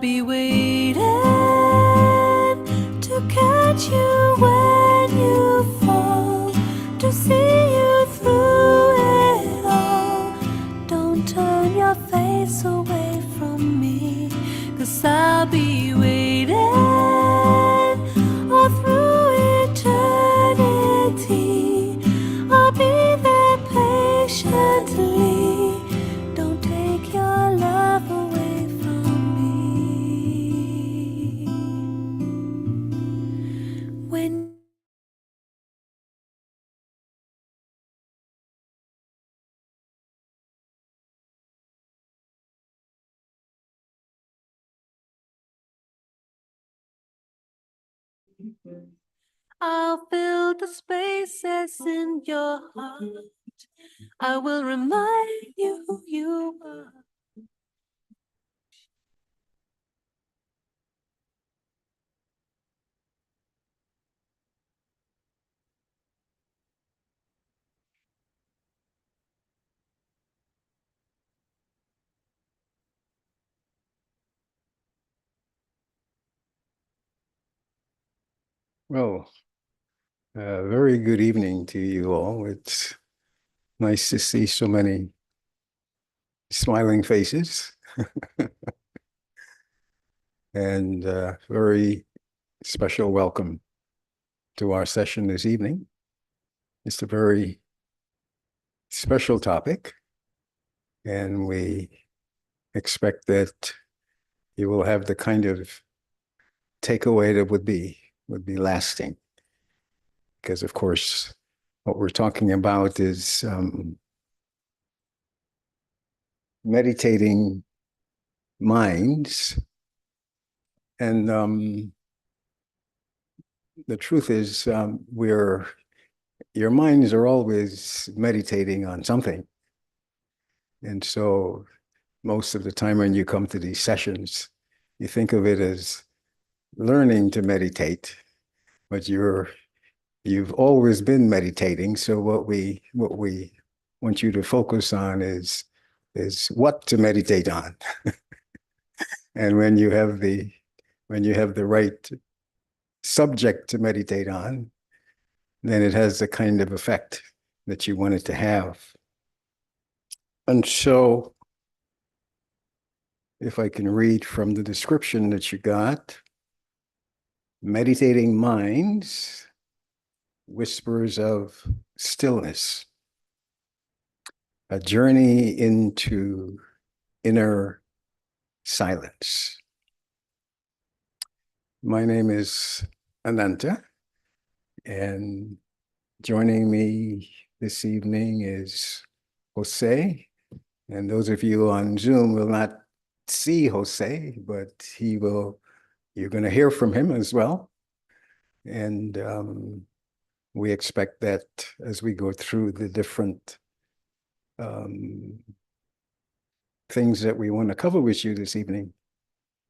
be waiting to catch you when you fall, to see you through it all. Don't turn your face away from me, 'cause I'll be waiting all through eternity. I'll be there patiently. Don't take your love away from me. When I'll fill the spaces in your heart, I will remind you who you are. Well, very good evening to you all. It's nice to see so many smiling faces and very special welcome to our session this evening. It's a very special topic, and we expect that you will have the kind of takeaway that would be lasting. Because, of course, what we're talking about is meditating minds. And the truth is, your minds are always meditating on something. And so most of the time when you come to these sessions, you think of it as learning to meditate, but you've always been meditating. So what we want you to focus on is what to meditate on. And when you have the right subject to meditate on, then it has the kind of effect that you want it to have. And so, if I can read from the description that you got, meditating minds, whispers of stillness, a journey into inner silence. My name is Ananta, and joining me this evening is Jose. And those of you on Zoom will not see Jose, but you're going to hear from him as well. And we expect that as we go through the different things that we want to cover with you this evening,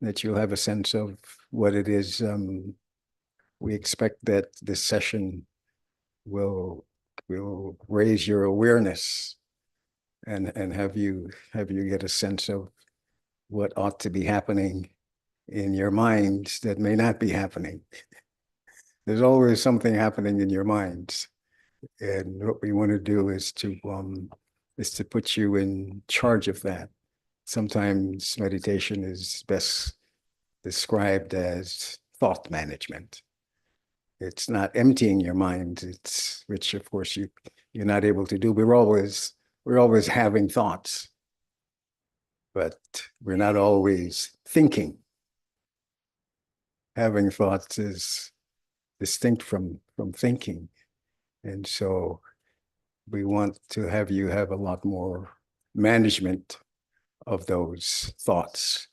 that you'll have a sense of what it is. We expect that this session will raise your awareness and have you get a sense of what ought to be happening in your minds that may not be happening. There's always something happening in your minds, and what we want to do is to put you in charge of that. Sometimes meditation is best described as thought management. It's not emptying your mind, which of course you're not able to do. We're always having thoughts, but we're not always thinking. Having thoughts is distinct from thinking. And so we want to have you have a lot more management of those thoughts.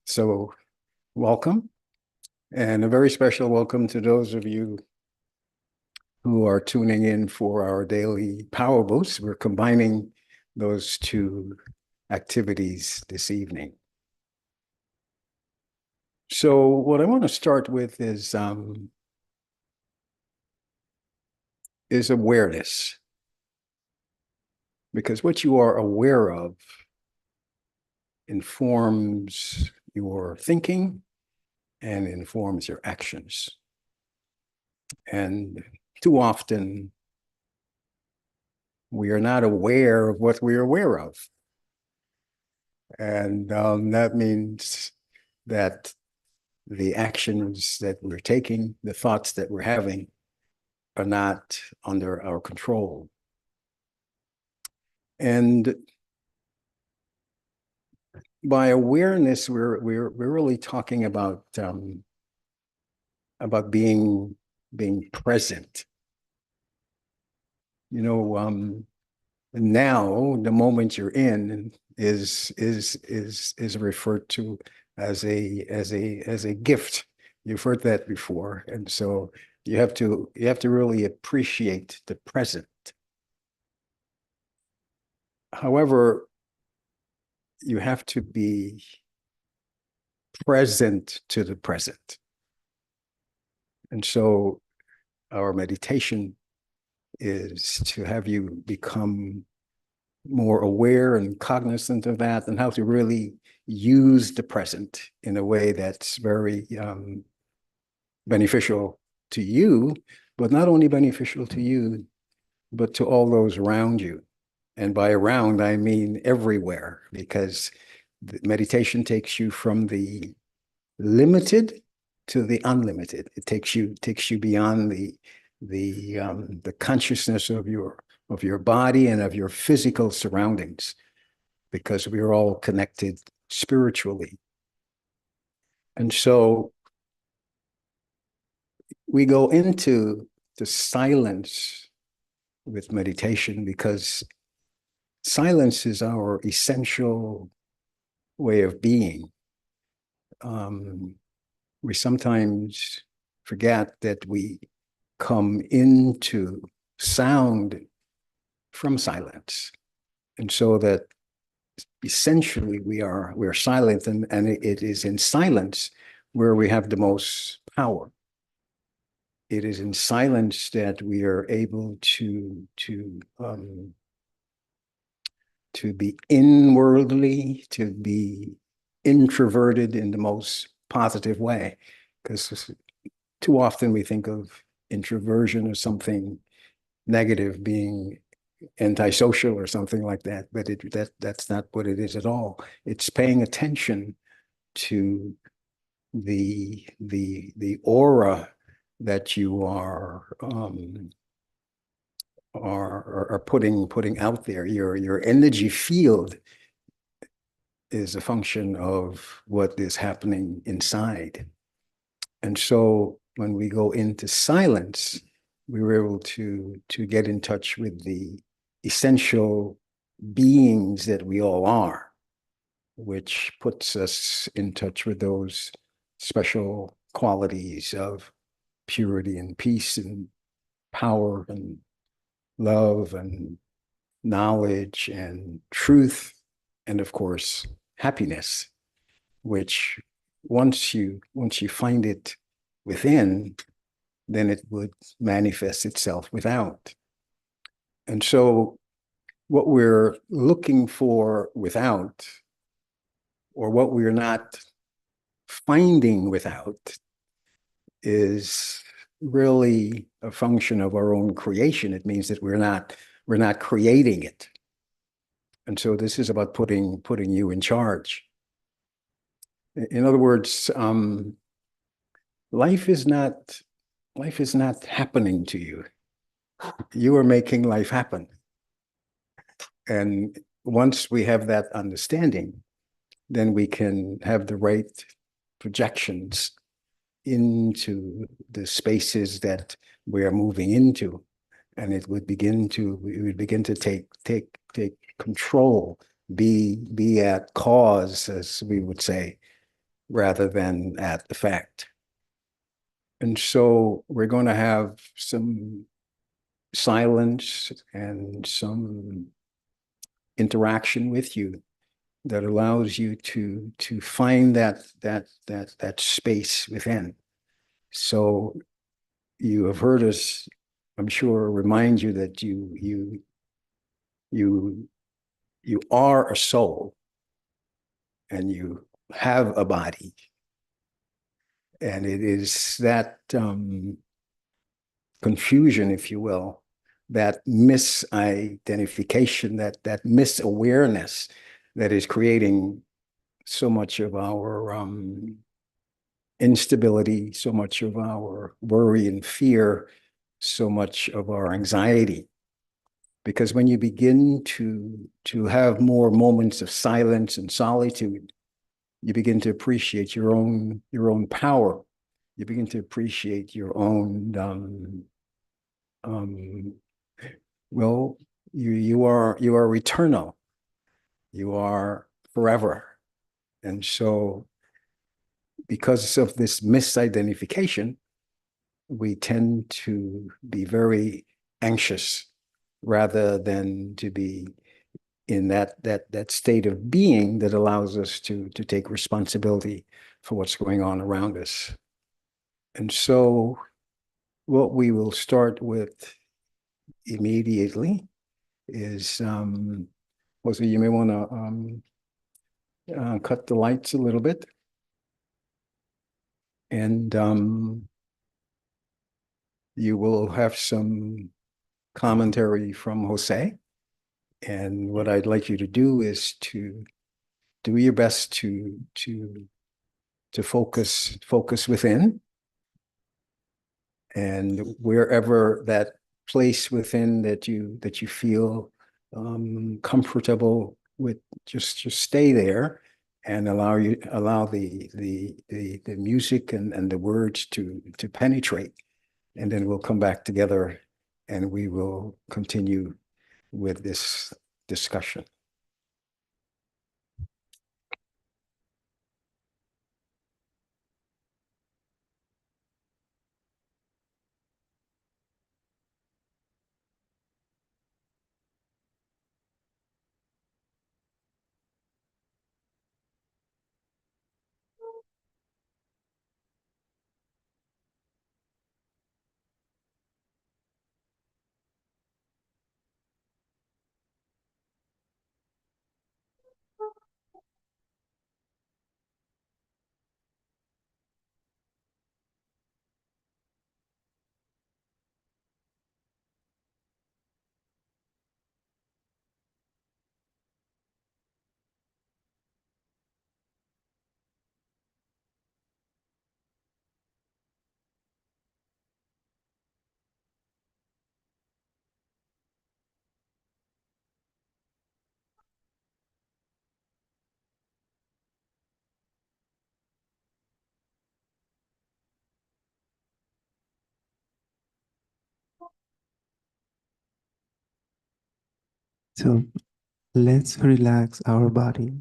So welcome, and a very special welcome to those of you who are tuning in for our daily power boosts. We're combining those two activities this evening. So what I want to start with is awareness, because what you are aware of informs your thinking and informs your actions. And too often, we are not aware of what we're aware of. And that means that the actions that we're taking, the thoughts that we're having, are not under our control. And by awareness, we're really talking about being present. You know, now the moment you're in is referred to as a gift. You've heard that before, and so you have to really appreciate the present. However, you have to be present to the present. And so our meditation is to have you become more aware and cognizant of that, and how to really use the present in a way that's very beneficial to you, but not only beneficial to you, but to all those around you. And by around, I mean everywhere, because the meditation takes you from the limited to the unlimited. It takes you beyond the consciousness of your body and of your physical surroundings, because we're all connected spiritually. And so we go into the silence with meditation, because silence is our essential way of being. We sometimes forget that we come into sound from silence. And so that essentially we're silent, and it is in silence where we have the most power. It is in silence that we are able to be inwardly, to be introverted in the most positive way. Because too often we think of introversion as something negative, being antisocial or something like that, but that's not what it is at all. It's paying attention to the aura that you are putting out there. Your energy field is a function of what is happening inside. And so when we go into silence, we were able to get in touch with the essential beings that we all are, which puts us in touch with those special qualities of purity and peace and power and love and knowledge and truth, and of course, happiness, which once you find it within, then it would manifest itself without. And so what we're looking for without, or what we're not finding without, is really a function of our own creation. It means that we're not creating it. And so this is about putting you in charge. In other words, life is not happening to you. You are making life happen. And once we have that understanding, then we can have the right projections into the spaces that we are moving into, and we would begin to take control, be at cause, as we would say, rather than at effect. And so we're going to have some silence and some interaction with you that allows you to find that space within. So you have heard us, I'm sure, remind you that you are a soul, and you have a body. And it is that confusion, if you will, that misidentification, that misawareness that is creating so much of our instability, so much of our worry and fear, so much of our anxiety. Because when you begin to have more moments of silence and solitude, you begin to appreciate your own power. You begin to appreciate your own um, well, you are eternal. You are forever. And so because of this misidentification, we tend to be very anxious rather than to be in that state of being that allows us to take responsibility for what's going on around us. And so what we will start with immediately is also you may want to cut the lights a little bit. And you will have some commentary from Jose. And what I'd like you to do is to do your best to focus within, and wherever that place within that you feel comfortable with, just stay there and allow the music and the words to penetrate, and then we'll come back together and we will continue with this discussion. So let's relax our bodies.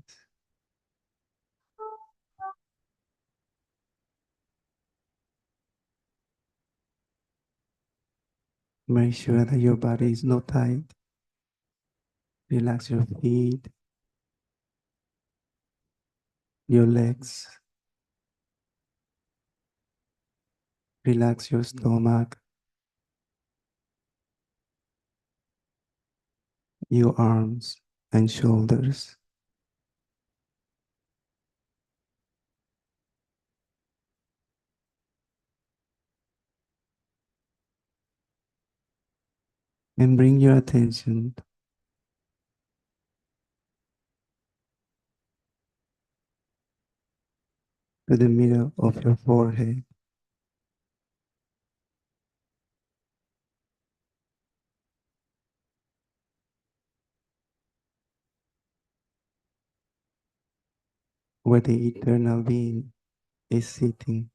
Make sure that your body is not tight. Relax your feet, your legs. Relax your stomach, your arms and shoulders. And bring your attention to the middle of your forehead. Where the eternal being is sitting.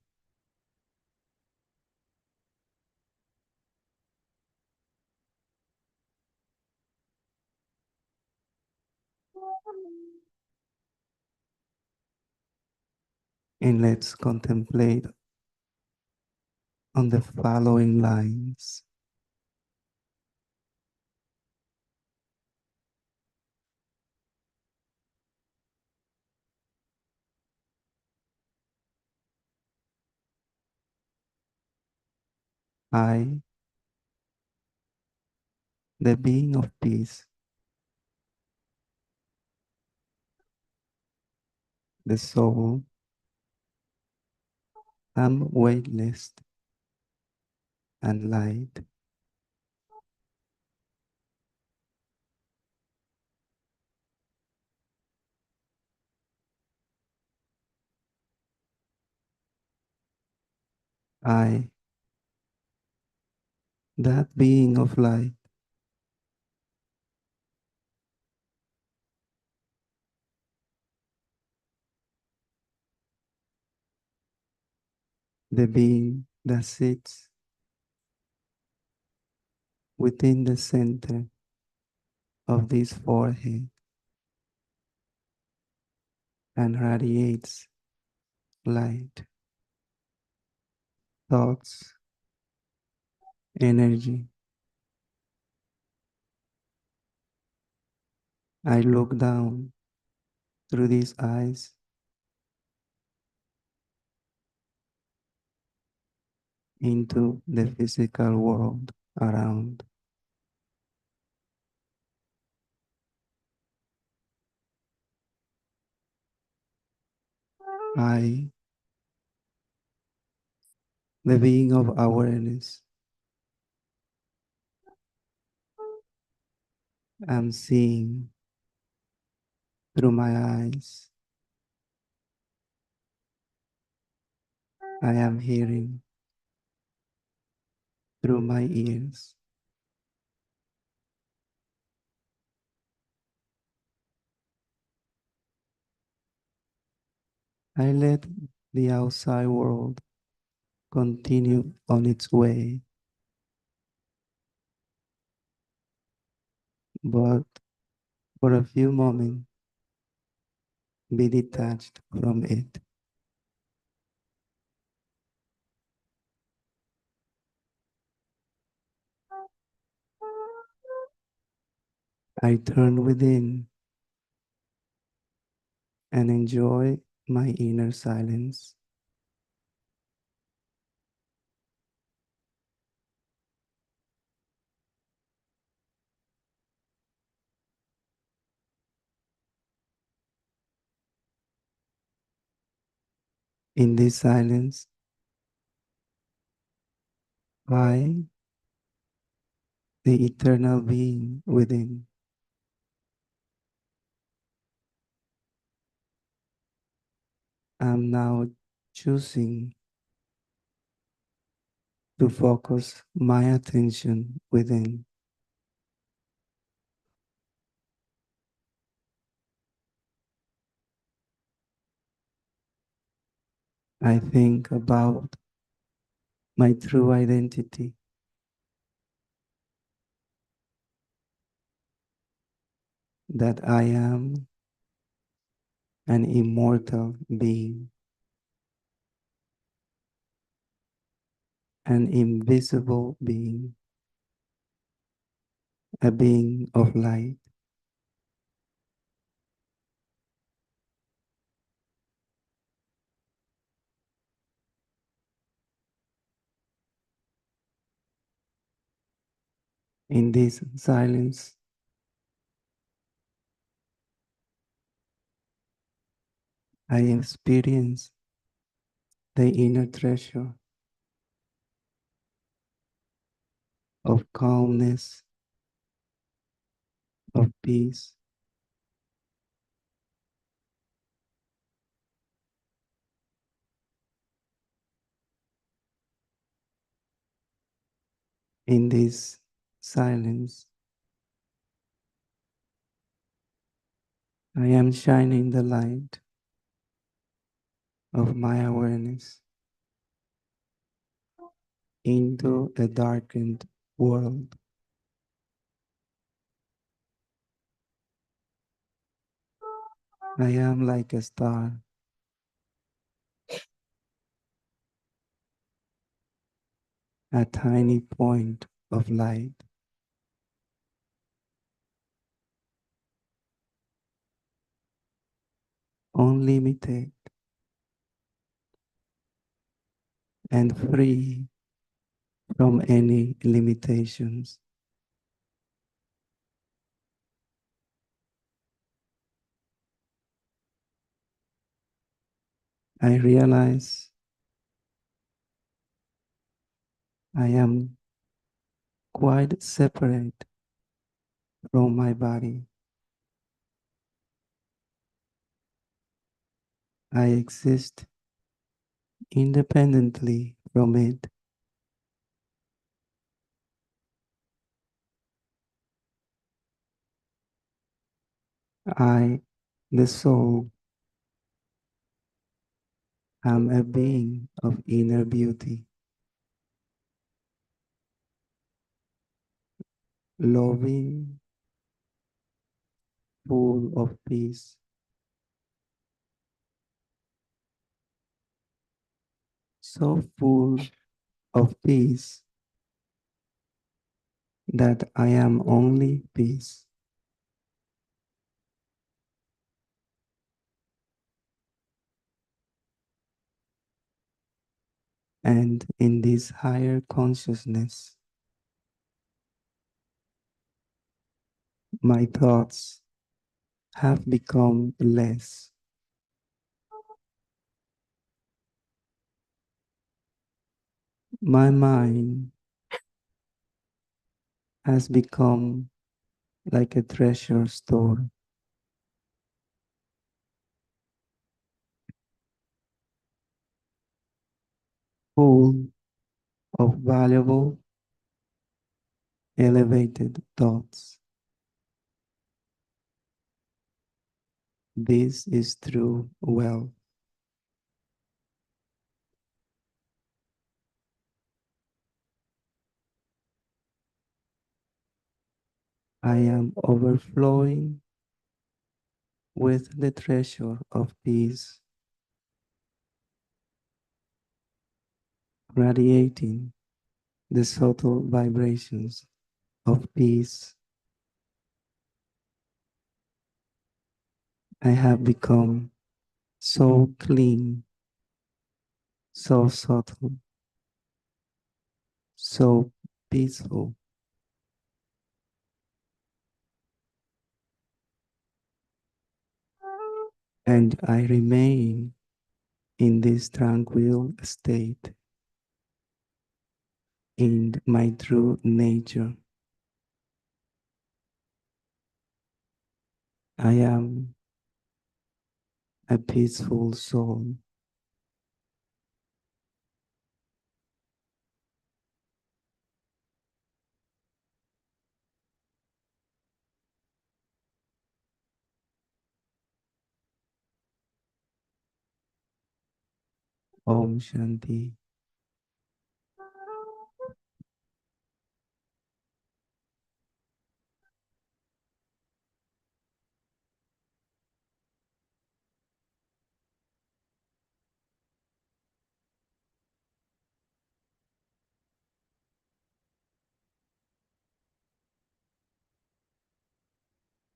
And let's contemplate on the following lines. I, the being of peace, the soul. I'm weightless and light. I, that being of light, the being that sits within the center of this forehead and radiates light, thoughts, energy. I look down through these eyes into the physical world around. I, the being of awareness, am seeing through my eyes. I am hearing through my ears. I let the outside world continue on its way, but for a few moments be detached from it. I turn within and enjoy my inner silence. In this silence, I, the eternal being within, am now choosing to focus my attention within. I think about my true identity, that I am an immortal being, an invisible being, a being of light. In this silence, I experience the inner treasure of calmness, of peace. In this silence, I am shining the light of my awareness into a darkened world. I am like a star, a tiny point of light. Unlimited and free from any limitations. I realize I am quite separate from my body. I exist independently from it. I, the soul, am a being of inner beauty, loving, full of peace, so full of peace that I am only peace. And in this higher consciousness, my thoughts have become less. My mind has become like a treasure store, full of valuable, elevated thoughts. This is true wealth. I am overflowing with the treasure of peace, radiating the subtle vibrations of peace. I have become so clean, so subtle, so peaceful, and I remain in this tranquil state in my true nature. I am a peaceful soul. Om Shanti.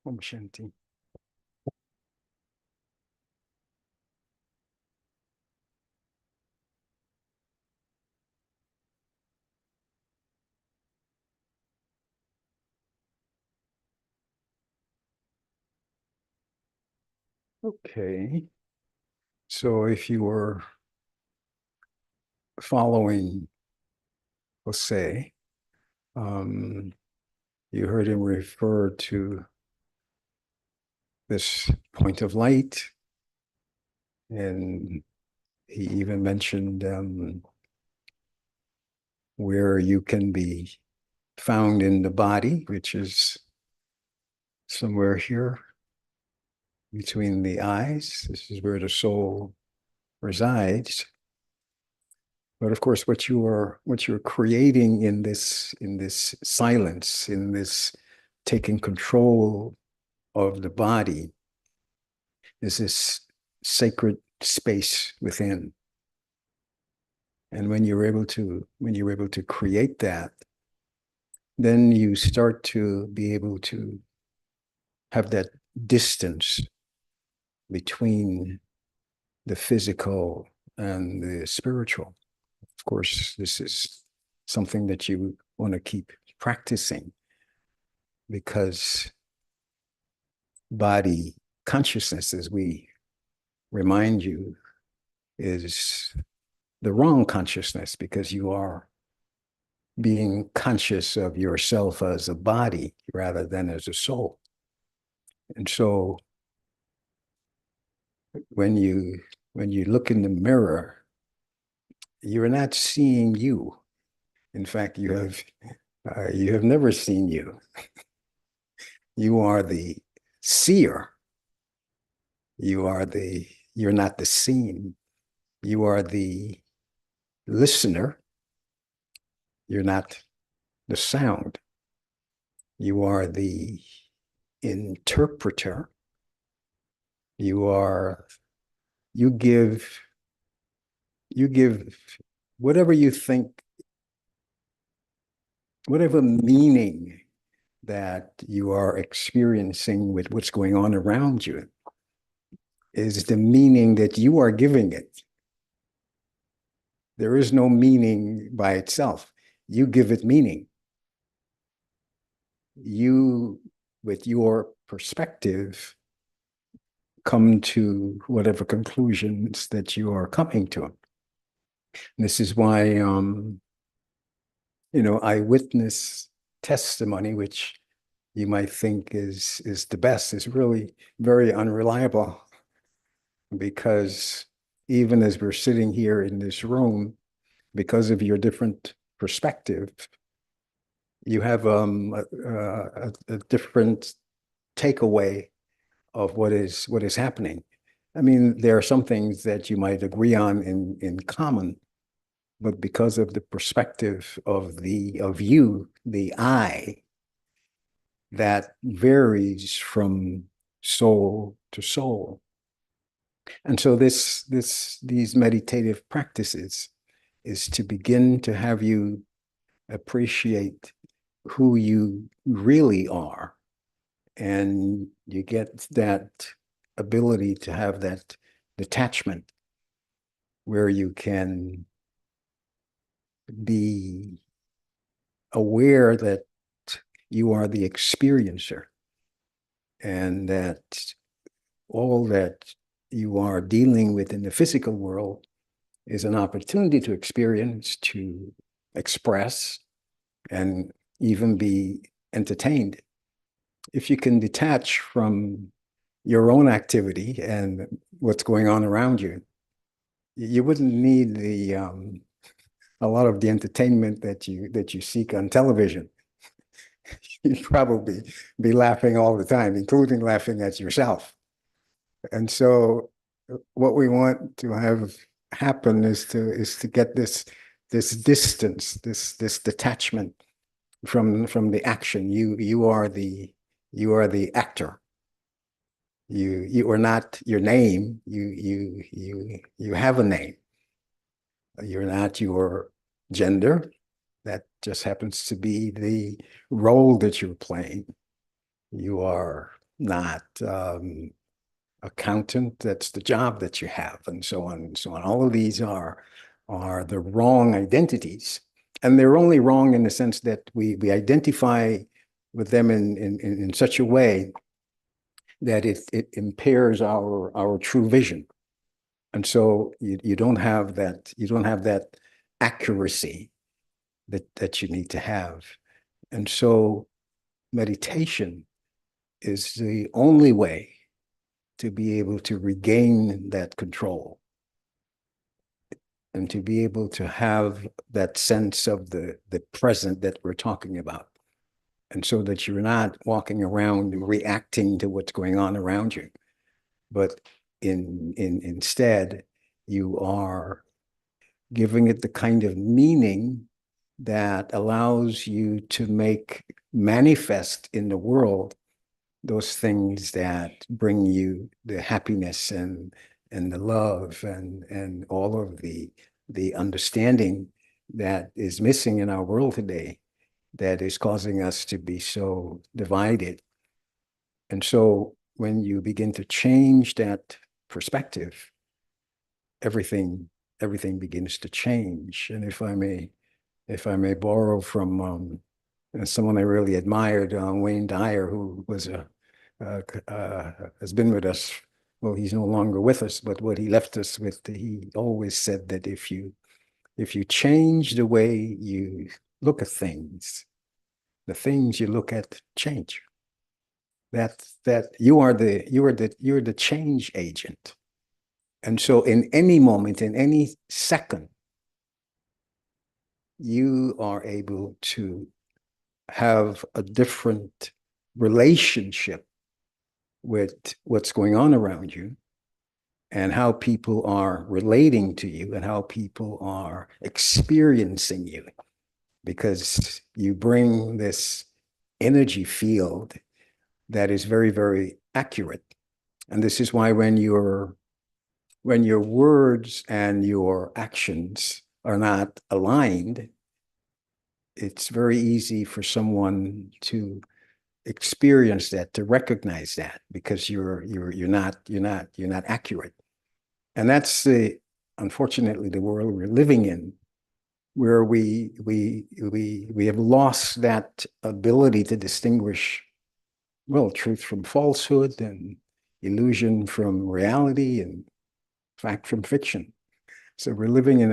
Om Shanti. Okay. So if you were following Jose, you heard him refer to this point of light, and he even mentioned where you can be found in the body, which is somewhere here between the eyes. This is where the soul resides. But of course, what you're creating in this silence, in this taking control of the body, is this sacred space within. And when you're able to create that, then you start to be able to have that distance between the physical and the spiritual. Of course, this is something that you want to keep practicing, because body consciousness, as we remind you, is the wrong consciousness, because you are being conscious of yourself as a body rather than as a soul. And so when you look in the mirror, you're not seeing you. In fact, you have never seen you. You are the seer. You're not the seen. You are the listener. You're not the sound. You are the interpreter. You give whatever you think, whatever meaning that you are experiencing with what's going on around you is the meaning that you are giving it. There is no meaning by itself. You give it meaning. You, with your perspective, come to whatever conclusions that you are coming to. And this is why, eyewitness testimony, which you might think is the best, is really very unreliable, because even as we're sitting here in this room, because of your different perspective, you have a different takeaway of what is happening. I mean, there are some things that you might agree on in common, but because of the perspective of you, the I, that varies from soul to soul. And so these meditative practices is to begin to have you appreciate who you really are. And you get that ability to have that detachment where you can be aware that you are the experiencer, and that all that you are dealing with in the physical world is an opportunity to experience, to express, and even be entertained. If you can detach from your own activity and what's going on around you, you wouldn't need a lot of the entertainment that you seek on television. You'd probably be laughing all the time, including laughing at yourself. And so what we want to have happen is to get this distance, this detachment from the action. You are the actor. You are not your name. You have a name. You're not your gender. That just happens to be the role that you're playing. You are not accountant. That's the job that you have, and so on and so on. All of these are the wrong identities, and they're only wrong in the sense that we identify with them in such a way that it impairs our true vision. And so you don't have that accuracy that you need to have. And so meditation is the only way to be able to regain that control and to be able to have that sense of the present that we're talking about. And so that you're not walking around reacting to what's going on around you, but instead you are giving it the kind of meaning that allows you to make manifest in the world those things that bring you the happiness and the love and all of the understanding that is missing in our world today, that is causing us to be so divided. And so when you begin to change that perspective, everything begins to change. And if I may borrow from someone I really admired, Wayne Dyer, who was has been with us well, he's no longer with us, but what he left us with, he always said that if you change the way you look at things, the things you look at change. That you're the change agent. And so in any moment, in any second, you are able to have a different relationship with what's going on around you and how people are relating to you and how people are experiencing you, because you bring this energy field that is very, very accurate. And this is why when your words and your actions are not aligned, it's very easy for someone to experience that, to recognize that, because you're not accurate. And that's unfortunately the world we're living in, where we have lost that ability to distinguish, well, truth from falsehood and illusion from reality and fact from fiction. So we're living in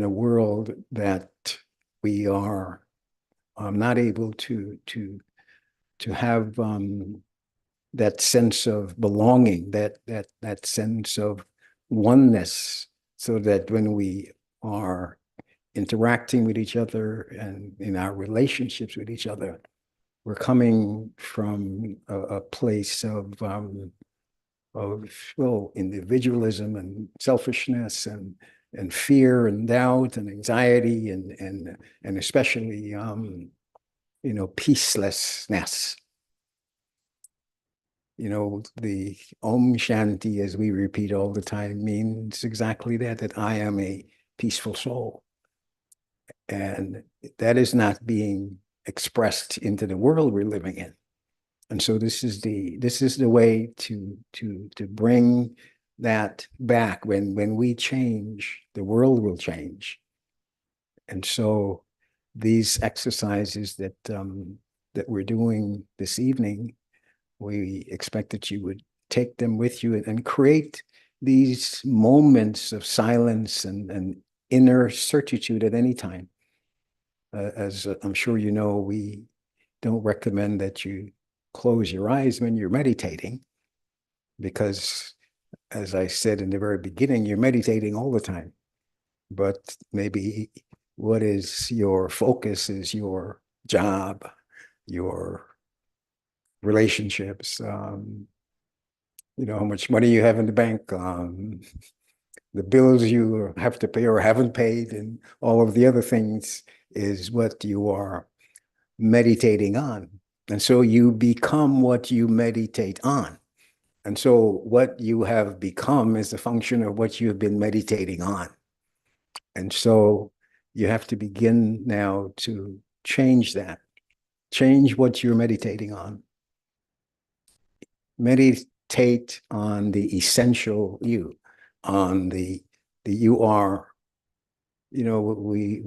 a world that we are not able to have that sense of belonging, that sense of oneness, so that when we are interacting with each other and in our relationships with each other, we're coming from a place of well, individualism and selfishness and fear and doubt and anxiety and especially peacelessness. The Om Shanti, as we repeat all the time, means exactly that I am a peaceful soul. And that is not being expressed into the world we're living in. And so this is the way to bring that back. When we change, the world will change. And so these exercises that we're doing this evening, we expect that you would take them with you and create these moments of silence and inner certitude at any time. As I'm sure you know, we don't recommend that you close your eyes when you're meditating, because, as I said in the very beginning, you're meditating all the time. But maybe what is your focus is your job, your relationships, how much money you have in the bank, the bills you have to pay or haven't paid, and all of the other things is what you are meditating on. And so you become what you meditate on. And so what you have become is a function of what you have been meditating on. And so you have to begin now to change that. Change what you're meditating on. Meditate on the essential you, on the you are. We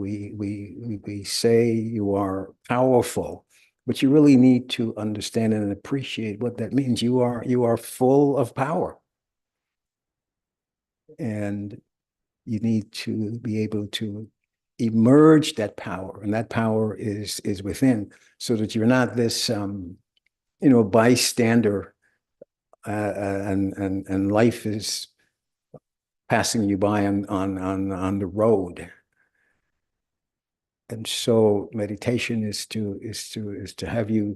say you are powerful, but you really need to understand and appreciate what that means. You are full of power, and you need to be able to emerge that power, and that power is within, so that you're not this bystander, and life is passing you by on the road. And so meditation is to have you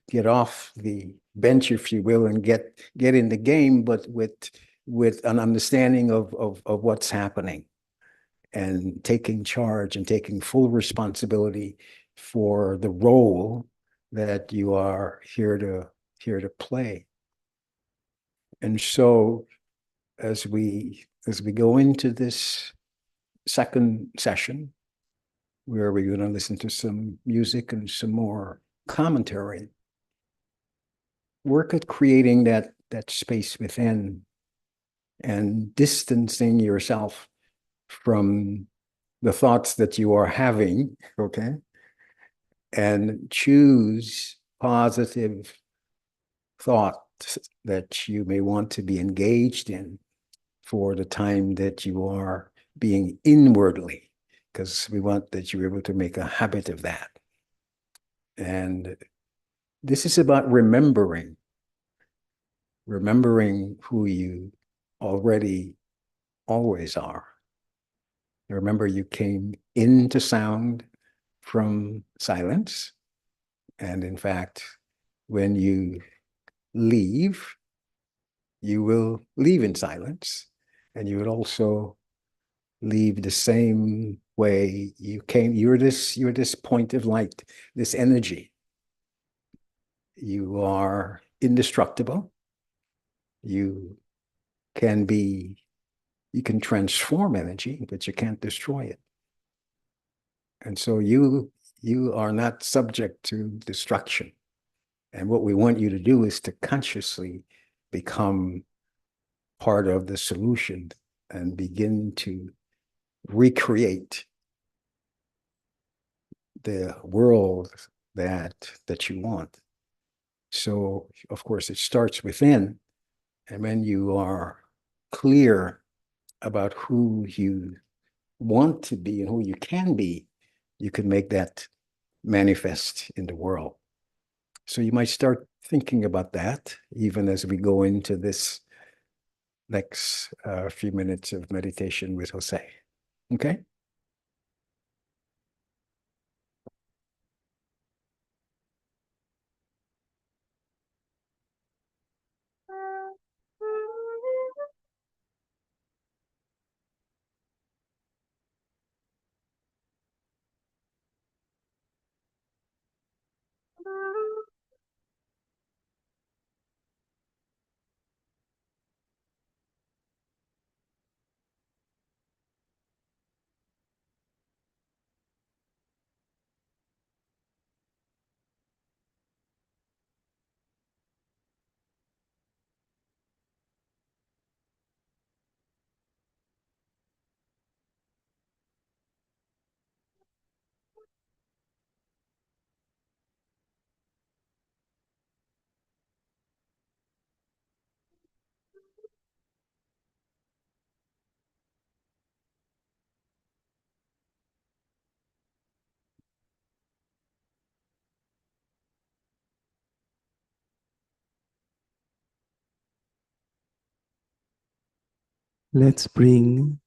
get off the bench, if you will, and get in the game, but with an understanding of what's happening, and taking charge and taking full responsibility for the role that you are here to play. And so as we go into this second session, where we're going to listen to some music and some more commentary, work at creating that space within and distancing yourself from the thoughts that you are having, okay? And choose positive thought that you may want to be engaged in for the time that you are being inwardly, because we want that you're able to make a habit of that. And this is about remembering who you already always are. Remember, you came into sound from silence. And in fact, when you leave, you will leave in silence. And you would also leave the same way you came. You're this point of light, this energy. You are indestructible. You can transform energy, but you can't destroy it. And so you are not subject to destruction. And what we want you to do is to consciously become part of the solution and begin to recreate the world that you want. So, of course, it starts within. And when you are clear about who you want to be and who you can be, you can make that manifest in the world. So you might start thinking about that even as we go into this next few minutes of meditation with Jose. Okay? Let's bring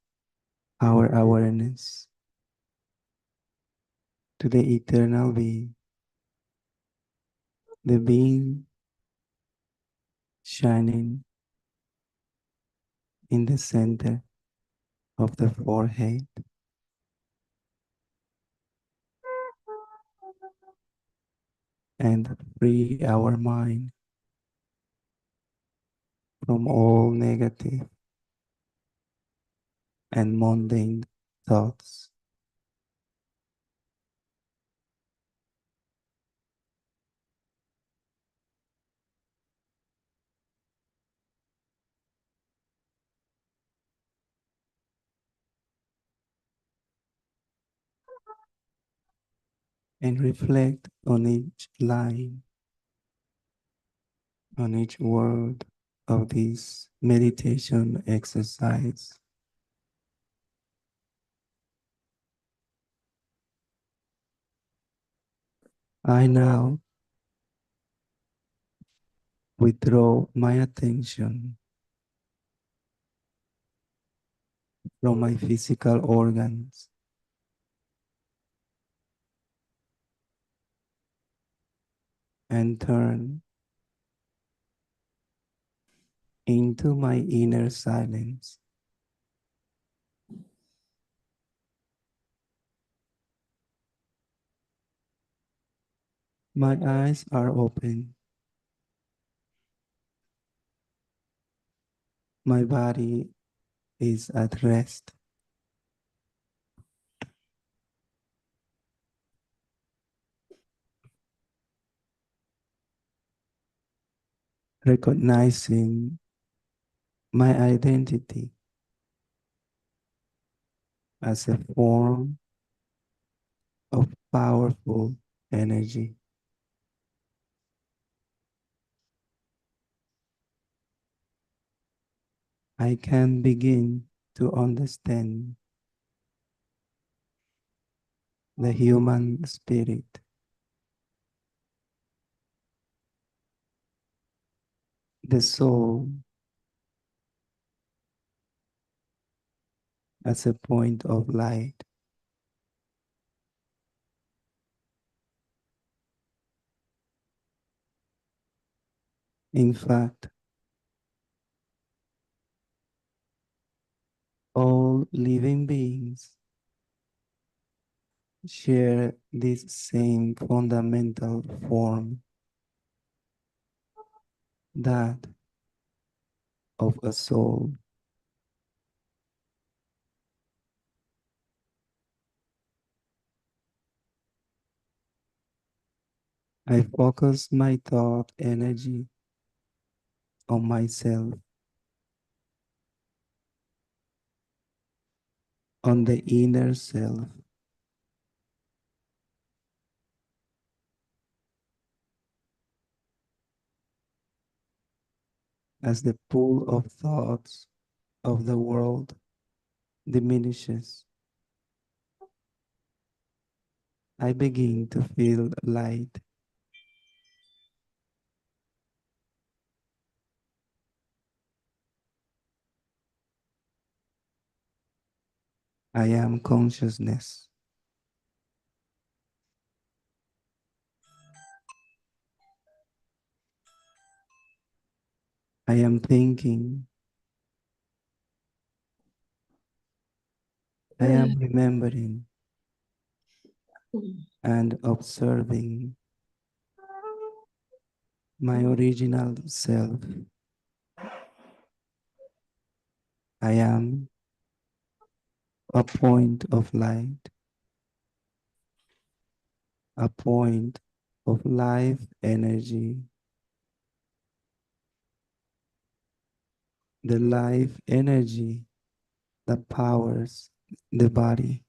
our awareness to the eternal being, the being shining in the center of the forehead, and free our mind from all negative and mundane thoughts. And reflect on each line, on each word of this meditation exercise. I now withdraw my attention from my physical organs and turn into my inner silence. My eyes are open. My body is at rest. Recognizing my identity as a form of powerful energy. I can begin to understand the human spirit, the soul as a point of light. In fact, all living beings share this same fundamental form, that of a soul. I focus my thought energy on myself, on the inner self, as the pool of thoughts of the world diminishes. I begin to feel light. I am consciousness. I am thinking. I am remembering and observing my original self. I am a point of light, a point of life energy, the life energy that powers the body.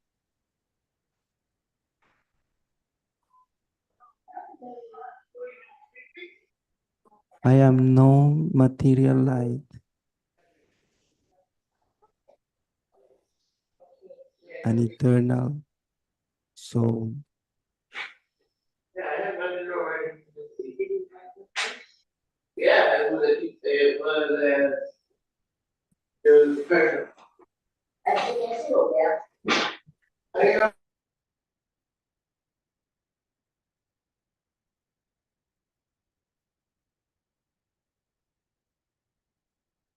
I am no material light, an eternal soul.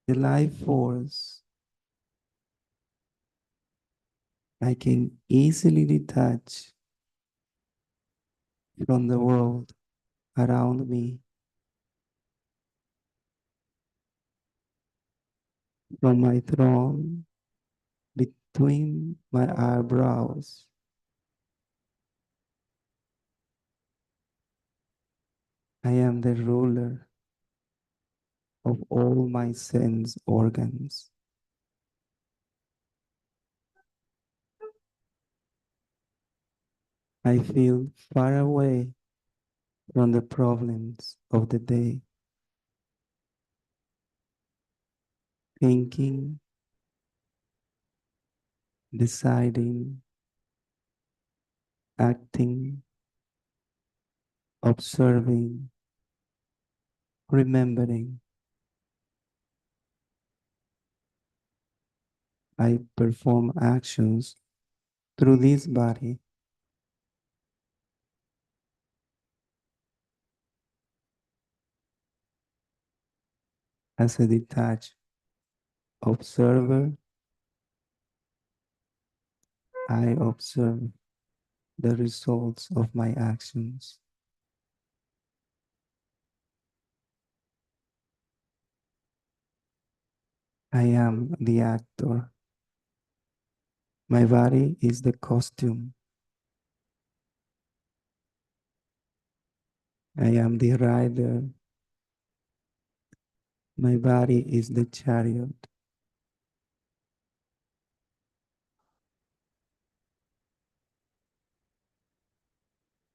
The life force I can easily detach from the world around me, from my throne between my eyebrows. I am the ruler of all my sense organs. I feel far away from the problems of the day, thinking, deciding, acting, observing, remembering. I perform actions through this body as a detached observer. I observe the results of my actions. I am the actor. My body is the costume. I am the rider. My body is the chariot.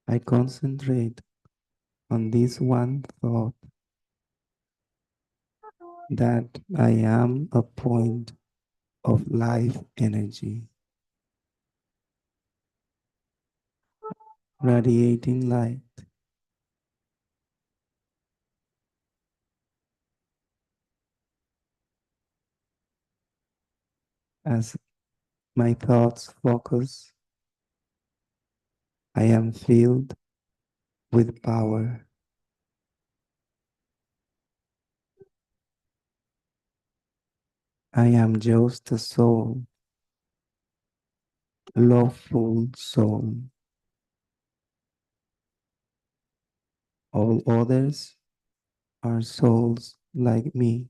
I concentrate on this one thought. that I am a point of life energy, radiating light as my thoughts focus. I am filled with power. I am just a soul, loveful soul. All others are souls like me,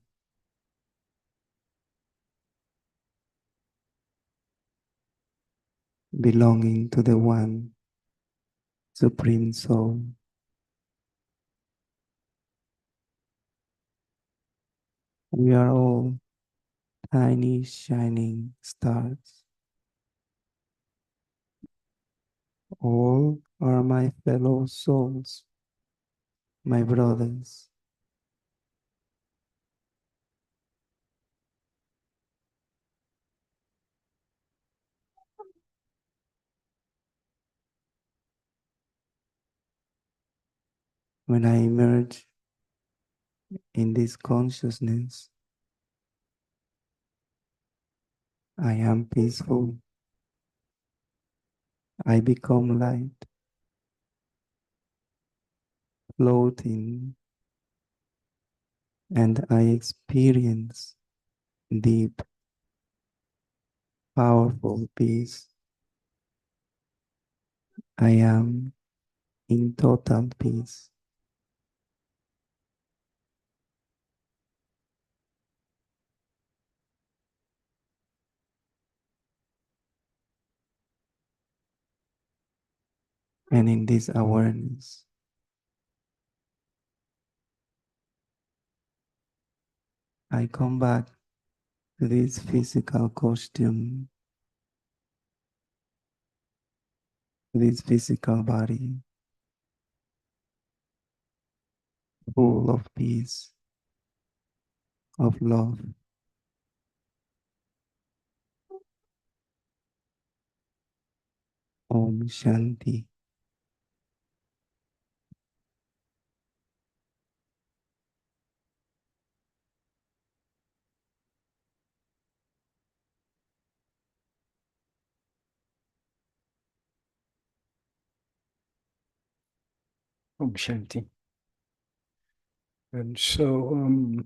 belonging to the one supreme soul. We are all tiny shining stars. All are my fellow souls, my brothers. When I emerge in this consciousness, I am peaceful. I become light, floating, and I experience deep, powerful peace. I am in total peace. And in this awareness, I come back to this physical costume, this physical body, full of peace, of love. Om Shanti. Om Shanti. And so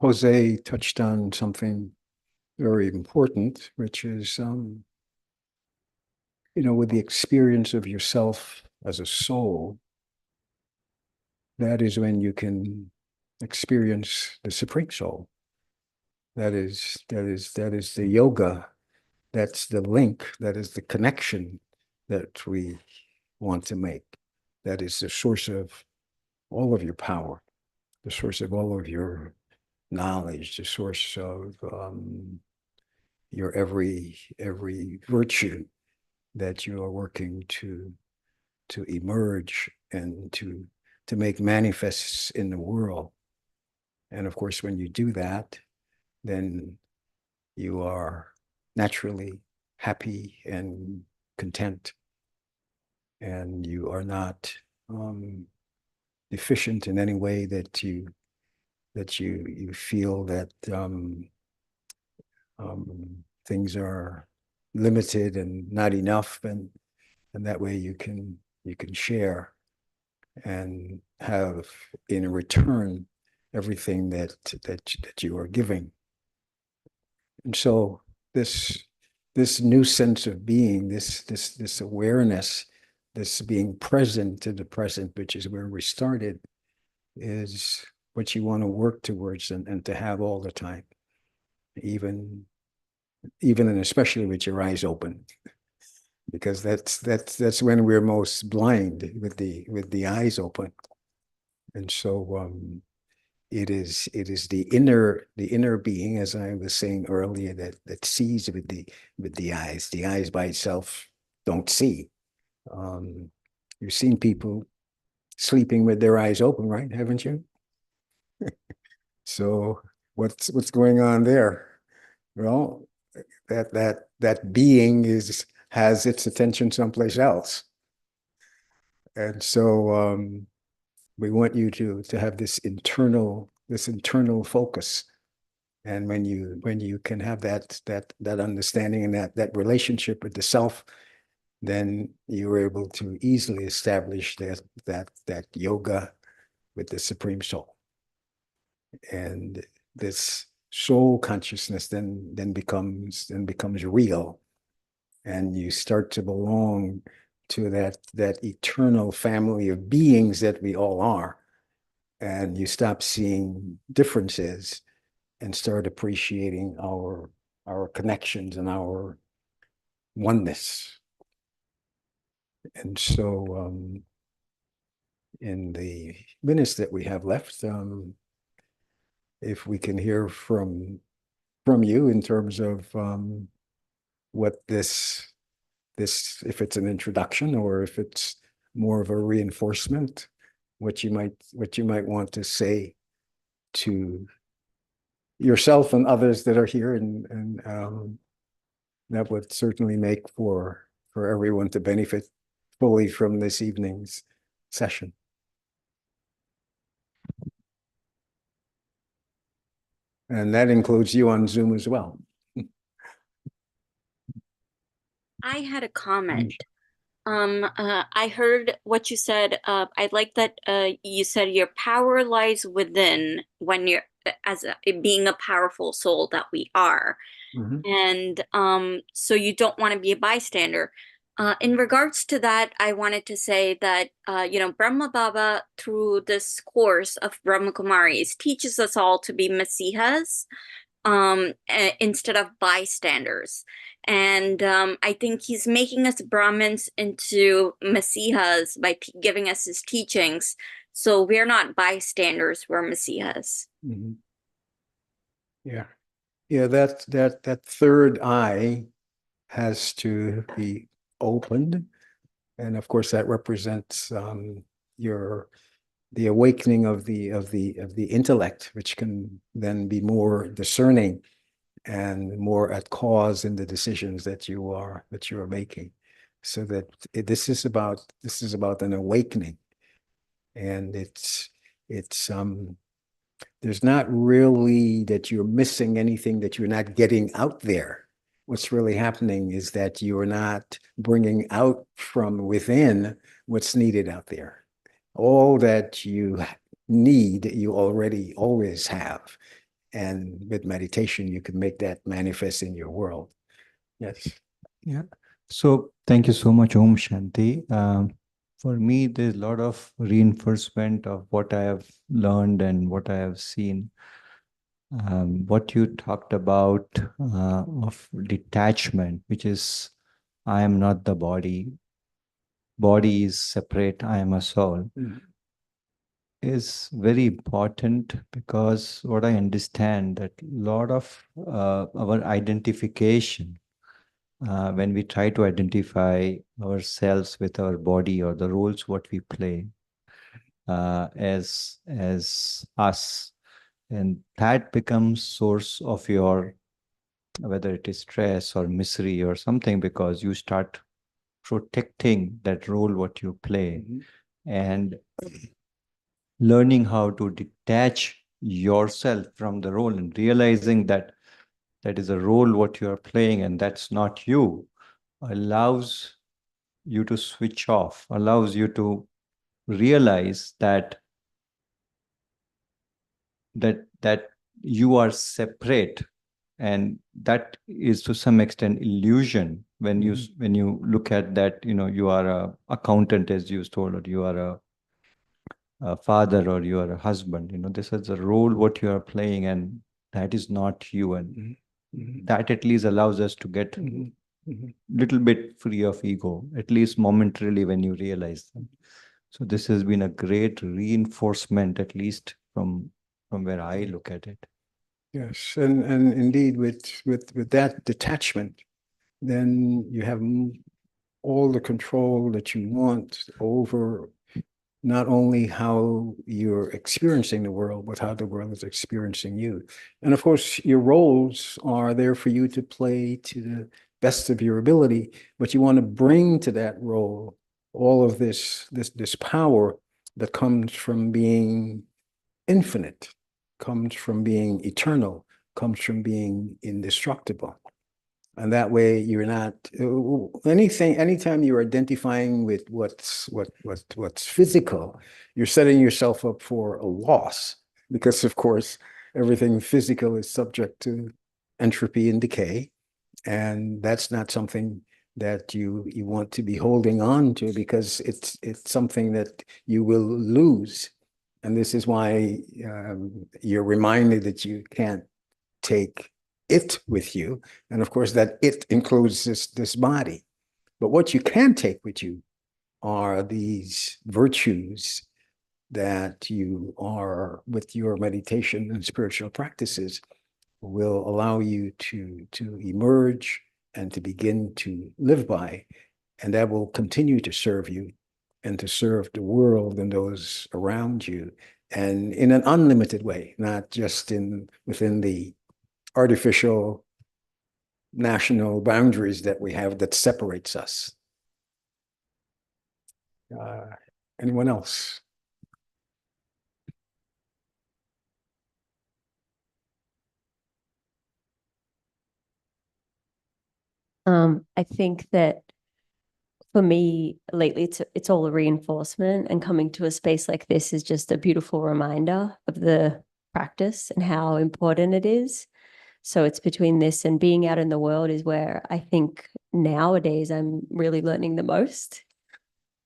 Jose touched on something very important, which is, with the experience of yourself as a soul, that is when you can experience the Supreme Soul. That is the yoga. That's the link. That is the connection that we want to make. That is the source of all of your power, the source of all of your knowledge, the source of your every virtue that you are working to emerge and to make manifests in the world. And of course, when you do that, then you are naturally happy and content, and you are not deficient in any way that you feel that things are limited and not enough, and that way you can share and have in return everything that you are giving. And so this new sense of being, this awareness, this being present to the present, which is where we started, is what you want to work towards and to have all the time, even and especially with your eyes open, because that's when we're most blind, with the eyes open. And so it is the inner being, as I was saying earlier, that sees with the eyes. The eyes by itself don't see. You've seen people sleeping with their eyes open, right? Haven't you? So what's going on there? Well, that being has its attention someplace else. And so we want you to have this internal focus. And when you can have that understanding and that relationship with the self, then you're able to easily establish that yoga with the Supreme Soul. And this soul consciousness then becomes real, and you start to belong to that eternal family of beings that we all are, and you stop seeing differences and start appreciating our connections and our oneness. And so in the minutes that we have left, if we can hear from you in terms of what this, if it's an introduction or if it's more of a reinforcement, what you might want to say to yourself and others that are here, and that would certainly make for everyone to benefit fully from this evening's session. And that includes you on Zoom as well. I had a comment. I heard what you said. I like that you said your power lies within when you're being a powerful soul that we are. Mm-hmm. And so you don't want to be a bystander. In regards to that, I wanted to say that, Brahma Baba, through this course of Brahma Kumaris, teaches us all to be Masihas instead of bystanders. And I think he's making us Brahmins into Masihas by giving us his teachings. So we're not bystanders, we're Masihas. Mm-hmm. Yeah. Yeah, that third eye has to be opened. And of course that represents the awakening of the intellect, which can then be more discerning and more at cause in the decisions that you are making. So that this is about an awakening. And it's there's not really that you're missing anything that you're not getting out there. What's really happening is that you're not bringing out from within what's needed out there. All that you need, you already always have. And with meditation, you can make that manifest in your world. Yes. Yeah. So thank you so much, Om Shanti. For me, there's a lot of reinforcement of what I have learned and what I have seen. What you talked about of detachment, which is, I am not the body, body is separate, I am a soul, is very important, because what I understand that a lot of our identification, when we try to identify ourselves with our body or the roles what we play as us, and that becomes source of your, whether it is stress or misery or something, because you start protecting that role what you play. And learning how to detach yourself from the role and realizing that that is a role what you are playing and that's not you, allows you to switch off, allows you to realize that you are separate. And that is to some extent illusion when you look at that, you are a accountant, as you told, or you are a father, or you are a husband. This is a role what you are playing, and that is not you. And that at least allows us to get little bit free of ego, at least momentarily, when you realize them. So this has been a great reinforcement, at least from where I look at it. Yes, and indeed, with that detachment, then you have all the control that you want over not only how you're experiencing the world, but how the world is experiencing you. And of course, your roles are there for you to play to the best of your ability, but you want to bring to that role all of this power that comes from being infinite, comes from being eternal, comes from being indestructible. And that way you're not anytime you're identifying with what's physical, you're setting yourself up for a loss, because of course everything physical is subject to entropy and decay. And that's not something that you want to be holding on to, because it's something that you will lose. And this is why you're reminded that you can't take it with you. And of course, that it includes this body. But what you can take with you are these virtues that you are, with your meditation and spiritual practices, will allow you to emerge and to begin to live by. And that will continue to serve you and to serve the world and those around you, and in an unlimited way, not just within the artificial national boundaries that we have that separates us. Anyone else? I think that for me lately, it's all a reinforcement, and coming to a space like this is just a beautiful reminder of the practice and how important it is. So it's between this and being out in the world is where I think nowadays I'm really learning the most,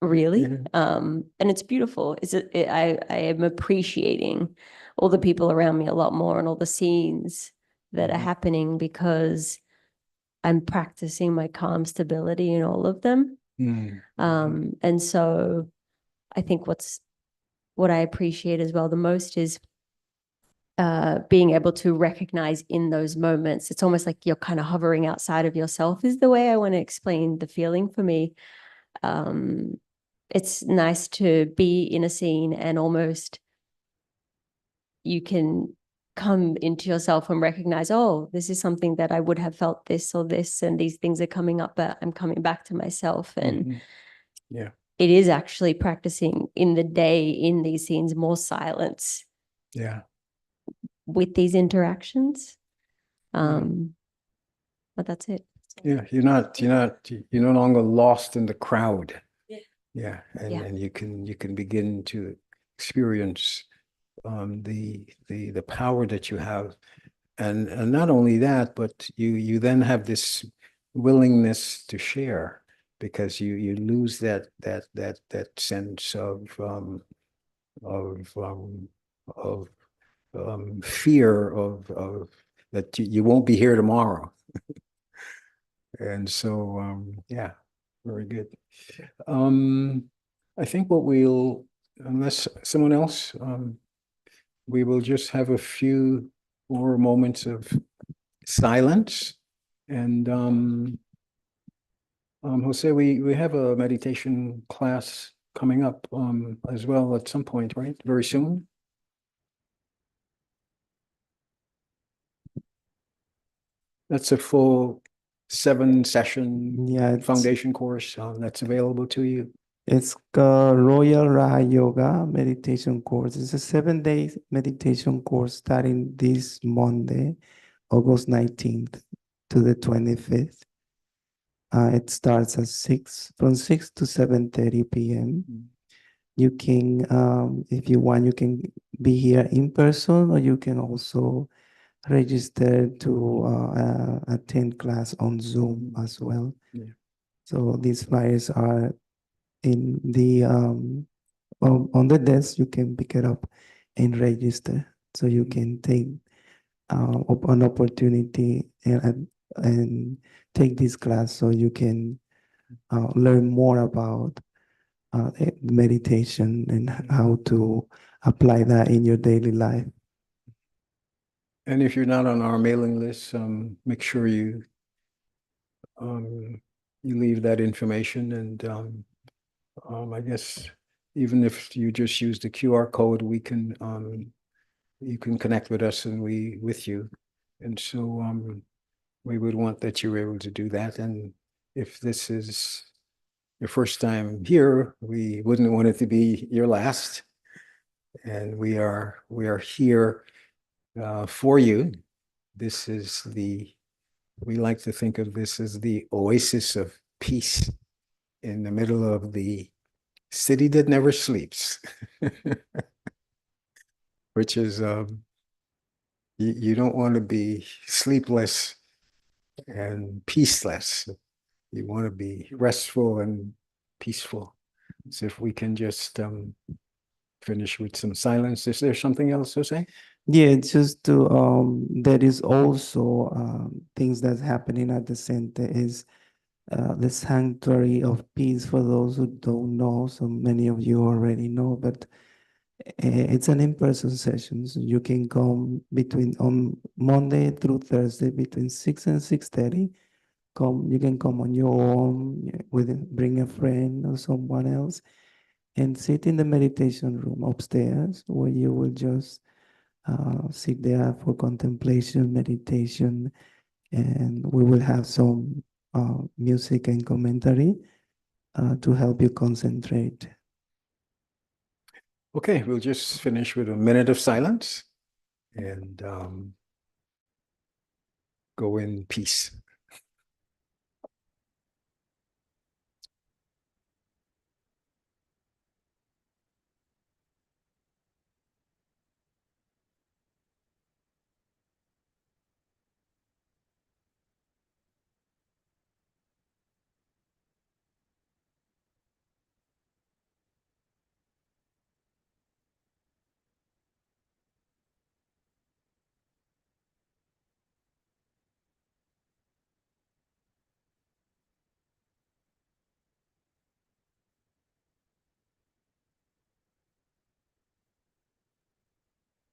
really. Yeah. And it's beautiful. I am appreciating all the people around me a lot more, and all the scenes that are happening, because I'm practicing my calm stability in all of them. And so I think what I appreciate as well the most is being able to recognize in those moments. It's almost like you're kind of hovering outside of yourself, is the way I want to explain the feeling for me. It's nice to be in a scene and almost you can come into yourself and recognize, oh, this is something that I would have felt this or this, and these things are coming up, but I'm coming back to myself. And yeah, it is actually practicing in the day, in these scenes, more silence. Yeah. With these interactions. But that's it. Yeah, you're no longer lost in the crowd. Yeah. And you can begin to experience the power that you have. And not only that, but you then have this willingness to share, because you lose that sense of fear of that you won't be here tomorrow. And so yeah, very good. I think unless someone else, we will just have a few more moments of silence. And Jose, we have a meditation class coming up as well at some point, right? Very soon. That's a full 7-session foundation course that's available to you. It's the Royal Raha Yoga meditation course. It's a 7-day meditation course starting this Monday, August 19th to the 25th. It starts at from 6 to 7:30 p.m. You can, if you want, you can be here in person, or you can also register to attend class on Zoom as well. Yeah. So these flyers are in the on the desk. You can pick it up and register, so you can take an opportunity and take this class, so you can learn more about meditation and how to apply that in your daily life. And if you're not on our mailing list, make sure you leave that information. And I guess even if you just use the QR code, we can you can connect with us and we with you. And so we would want that you were able to do that. And if this is your first time here, we wouldn't want it to be your last. And we are here for you. This is we like to think of this as the oasis of peace in the middle of the city that never sleeps, which is you don't want to be sleepless and peaceless. You want to be restful and peaceful. So if we can just finish with some silence. Is there something else to say? Yeah, just to there is also things that's happening at the center is the sanctuary of peace for those who don't know. So many of you already know, but it's an in-person session. So you can come between on Monday through Thursday between 6 and 6:30. You can come on your own bring a friend or someone else and sit in the meditation room upstairs where you will just sit there for contemplation, meditation, and we will have some music and commentary to help you concentrate. Okay, we'll just finish with a minute of silence and go in peace.